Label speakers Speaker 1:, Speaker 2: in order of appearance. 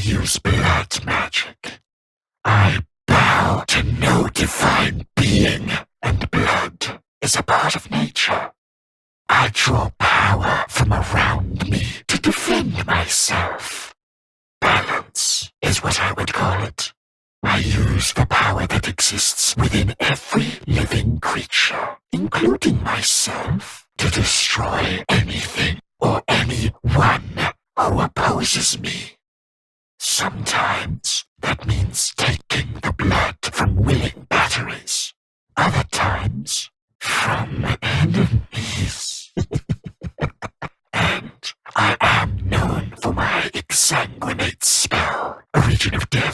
Speaker 1: use blood magic. I bow to no divine being, and blood is a part of nature. I draw power from around me to defend myself. Balance is what I would call it. I use the power that exists within every living creature, including myself, to destroy anything or anyone who opposes me. Sometimes that means taking the blood from willing batteries. Other times, from enemies. And I am known for my exsanguinate spell, a region of death